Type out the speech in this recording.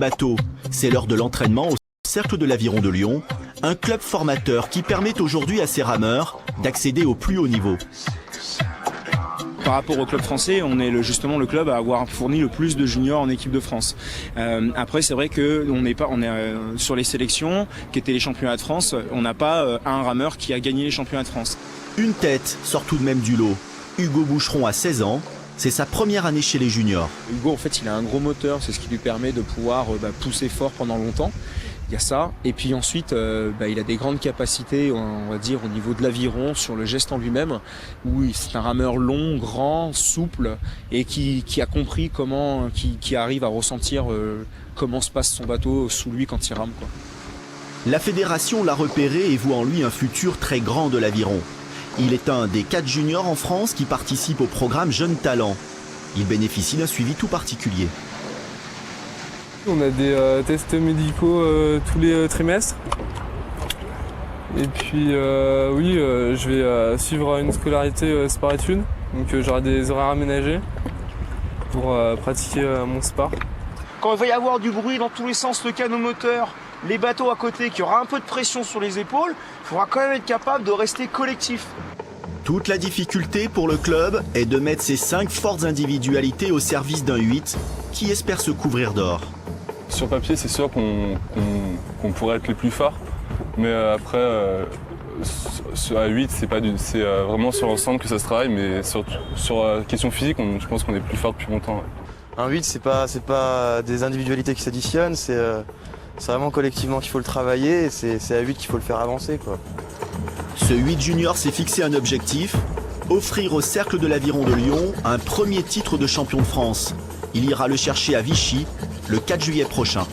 bateaux. C'est l'heure de l'entraînement au Cercle de l'Aviron de Lyon, un club formateur qui permet aujourd'hui à ces rameurs d'accéder au plus haut niveau. Par rapport au club français, on est justement le club à avoir fourni le plus de juniors en équipe de France. Après, c'est vrai que on est sur les sélections qui étaient les championnats de France, on n'a pas un rameur qui a gagné les championnats de France. Une tête sort tout de même du lot. Hugo Boucheron a 16 ans, c'est sa première année chez les juniors. Hugo, en fait, il a un gros moteur, c'est ce qui lui permet de pouvoir pousser fort pendant longtemps. Il y a ça. Et puis ensuite, il a des grandes capacités, on va dire, au niveau de l'aviron, sur le geste en lui-même, où c'est un rameur long, grand, souple, et qui a compris comment, qui arrive à ressentir comment se passe son bateau sous lui quand il rame, quoi. La fédération l'a repéré et voit en lui un futur très grand de l'aviron. Il est un des 4 juniors en France qui participent au programme Jeunes Talents. Il bénéficie d'un suivi tout particulier. On a des tests médicaux tous les trimestres. Et puis je vais suivre une scolarité sport-études. Donc j'aurai des horaires aménagés pour pratiquer mon sport. Quand il va y avoir du bruit dans tous les sens, le canot moteur, les bateaux à côté, qu'il y aura un peu de pression sur les épaules, il faudra quand même être capable de rester collectif. Toute la difficulté pour le club est de mettre ces 5 fortes individualités au service d'un 8 qui espère se couvrir d'or. Sur papier, c'est sûr qu'on pourrait être les plus forts, mais après, à 8, c'est vraiment sur l'ensemble que ça se travaille, mais sur la question physique, je pense qu'on est plus fort depuis longtemps. Ouais. Un 8, c'est pas des individualités qui s'additionnent, c'est vraiment collectivement qu'il faut le travailler et c'est à 8 qu'il faut le faire avancer, quoi. Ce 8 junior s'est fixé un objectif, offrir au Cercle de l'Aviron de Lyon un premier titre de champion de France. Il ira le chercher à Vichy le 4 juillet prochain.